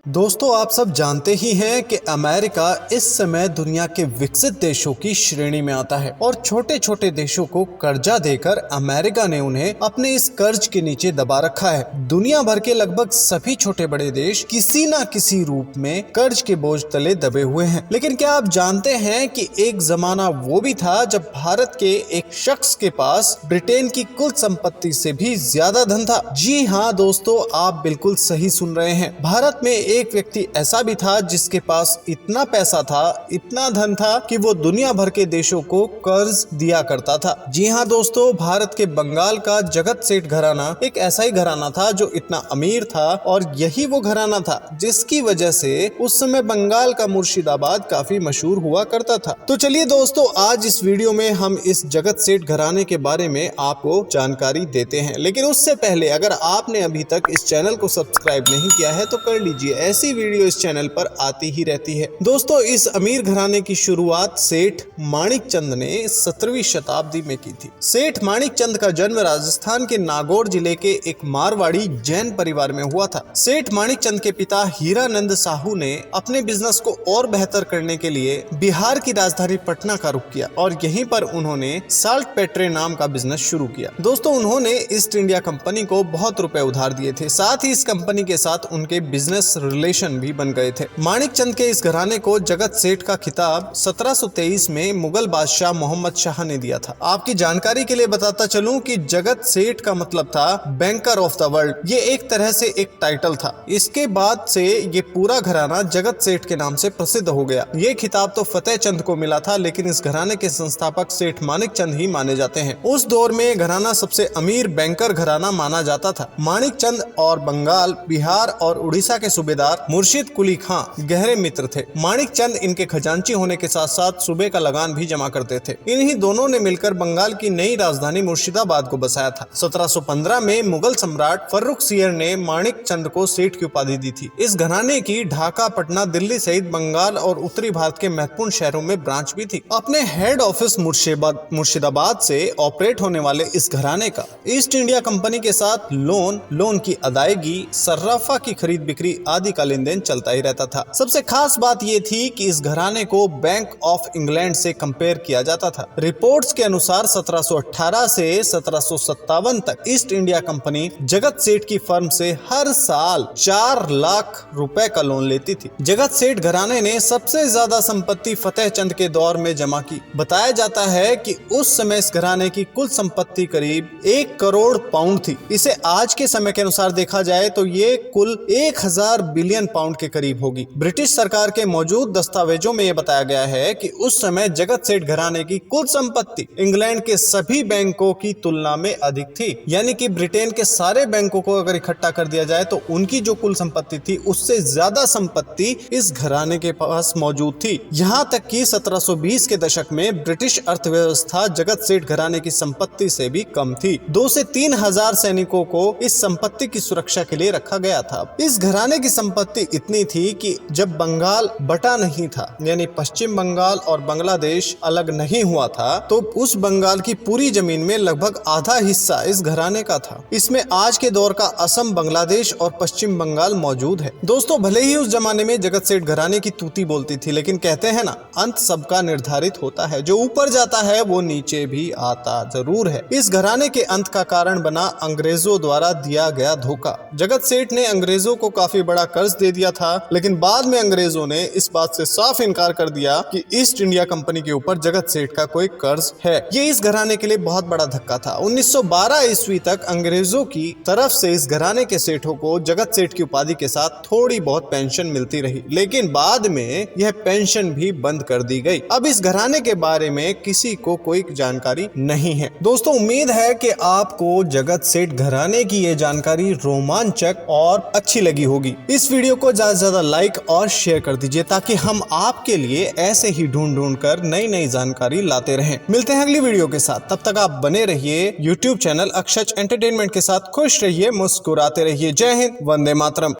दोस्तों, आप सब जानते ही हैं कि अमेरिका इस समय दुनिया के विकसित देशों की श्रेणी में आता है और छोटे छोटे देशों को कर्जा देकर अमेरिका ने उन्हें अपने इस कर्ज के नीचे दबा रखा है। दुनिया भर के लगभग सभी छोटे बड़े देश किसी न किसी रूप में कर्ज के बोझ तले दबे हुए हैं। लेकिन क्या आप जानते हैं कि एक जमाना वो भी था जब भारत के एक शख्स के पास ब्रिटेन की कुल संपत्ति से भी ज्यादा धन था। जी हाँ दोस्तों, आप बिल्कुल सही सुन रहे हैं। भारत में एक व्यक्ति ऐसा भी था जिसके पास इतना पैसा था, इतना धन था कि वो दुनिया भर के देशों को कर्ज दिया करता था। जी हाँ दोस्तों, भारत के बंगाल का जगत सेठ घराना एक ऐसा ही घराना था जो इतना अमीर था और यही वो घराना था जिसकी वजह से उस समय बंगाल का मुर्शिदाबाद काफी मशहूर हुआ करता था। तो चलिए दोस्तों, आज इस वीडियो में हम इस जगत सेठ घराने के बारे में आपको जानकारी देते हैं। लेकिन उससे पहले अगर आपने अभी तक इस चैनल को सब्सक्राइब नहीं किया है तो कर लीजिए, ऐसी वीडियो इस चैनल पर आती ही रहती है। दोस्तों, इस अमीर घराने की शुरुआत सेठ माणिक चंद ने 17वीं शताब्दी में की थी। सेठ माणिक चंद का जन्म राजस्थान के नागौर जिले के एक मारवाड़ी जैन परिवार में हुआ था। सेठ माणिक चंद के पिता हीरानंद साहू ने अपने बिजनेस को और बेहतर करने के लिए बिहार की राजधानी पटना का रुख किया और यहीं पर उन्होंने साल्ट पेट्रे नाम का बिजनेस शुरू किया। दोस्तों, उन्होंने ईस्ट इंडिया कंपनी को बहुत रुपए उधार दिए थे। साथ ही इस कंपनी के साथ उनके बिजनेस रिलेशन भी बन गए थे। माणिक चंद के इस घराने को जगत सेठ का खिताब 1723 में मुगल बादशाह मोहम्मद शाह ने दिया था। आपकी जानकारी के लिए बताता चलूं कि जगत सेठ का मतलब था बैंकर ऑफ द वर्ल्ड। ये एक तरह से एक टाइटल था। इसके बाद से ये पूरा घराना जगत सेठ के नाम से प्रसिद्ध हो गया। ये खिताब तो फतेह चंद को मिला था, लेकिन इस घराने के संस्थापक सेठ माणिक चंद ही माने जाते हैं। उस दौर में घराना सबसे अमीर बैंकर घराना माना जाता था। माणिक चंद और बंगाल, बिहार और उड़ीसा के सूबेदार मुर्शिद कुली खां गहरे मित्र थे। माणिक चंद इनके खजांची होने के साथ साथ सूबे का लगान भी जमा करते थे। इन्हीं दोनों ने मिलकर बंगाल की नई राजधानी मुर्शिदाबाद को बसाया था। 1715 में मुगल सम्राट फर्रुखसियर ने माणिक चंद को सेठ की उपाधि दी थी। इस घराने की ढाका, पटना, दिल्ली सहित बंगाल और उत्तरी भारत के महत्वपूर्ण शहरों में ब्रांच भी थी। अपने हेड ऑफिस मुर्शिदाबाद से ऑपरेट होने वाले इस घराने का ईस्ट इंडिया कंपनी के साथ लोन की अदायगी, सर्राफा की खरीद बिक्री आदि का लेन देन चलता ही रहता था। सबसे खास बात ये थी कि इस घराने को बैंक ऑफ इंग्लैंड से कंपेयर किया जाता था। रिपोर्ट्स के अनुसार 1718 से 1757 तक ईस्ट इंडिया कंपनी जगत सेठ की फर्म से हर साल 4 लाख रुपए का लोन लेती थी। जगत सेठ घराने ने सबसे ज्यादा संपत्ति फतेह चंद के दौर में जमा की। बताया जाता है कि उस समय इस घराने की कुल संपत्ति करीब 1 करोड़ पाउंड थी। इसे आज के समय के अनुसार देखा जाए तो ये कुल 1000 बिलियन पाउंड के करीब होगी। ब्रिटिश सरकार के मौजूद दस्तावेजों में यह बताया गया है कि उस समय जगत सेठ घराने की कुल संपत्ति इंग्लैंड के सभी बैंकों की तुलना में अधिक थी। यानी कि ब्रिटेन के सारे बैंकों को अगर इकट्ठा कर दिया जाए तो उनकी जो कुल संपत्ति थी उससे ज्यादा संपत्ति इस घराने के पास मौजूद थी। यहाँ तक कि 1720 के दशक में ब्रिटिश अर्थव्यवस्था जगत सेठ घराने की संपत्ति से भी कम थी। 2 से 3 हजार सैनिकों को इस संपत्ति की सुरक्षा के लिए रखा गया था। इस घराने की संपत्ति इतनी थी कि जब बंगाल बटा नहीं था, यानी पश्चिम बंगाल और बांग्लादेश अलग नहीं हुआ था, तो उस बंगाल की पूरी जमीन में लगभग आधा हिस्सा इस घराने का था। इसमें आज के दौर का असम, बांग्लादेश और पश्चिम बंगाल मौजूद है। दोस्तों, भले ही उस जमाने में जगत सेठ घराने की तूती बोलती थी, लेकिन कहते हैं ना, अंत सबका निर्धारित होता है। जो ऊपर जाता है वो नीचे भी आता जरूर है। इस घराने के अंत का कारण बना अंग्रेजों द्वारा दिया गया धोखा। जगत सेठ ने अंग्रेजों को काफी बड़ा कर्ज दे दिया था, लेकिन बाद में अंग्रेजों ने इस बात से साफ इनकार कर दिया कि ईस्ट इंडिया कंपनी के ऊपर जगत सेठ का कोई कर्ज है। ये इस घराने के लिए बहुत बड़ा धक्का था। 1912 ईस्वी तक अंग्रेजों की तरफ से इस घराने के सेठों को जगत सेठ की उपाधि के साथ थोड़ी बहुत पेंशन मिलती रही, लेकिन बाद में यह पेंशन भी बंद कर दी गई। अब इस घराने के बारे में किसी को कोई जानकारी नहीं है। दोस्तों, उम्मीद है कि आपको जगत सेठ घराने की यह जानकारी रोमांचक और अच्छी लगी होगी। इस वीडियो को ज्यादा से ज्यादा लाइक और शेयर कर दीजिए ताकि हम आपके लिए ऐसे ही ढूंढ कर नई नई जानकारी लाते रहें। मिलते हैं अगली वीडियो के साथ। तब तक आप बने रहिए YouTube चैनल अक्षच एंटरटेनमेंट के साथ। खुश रहिए, मुस्कुराते रहिए। जय हिंद, वंदे मातरम।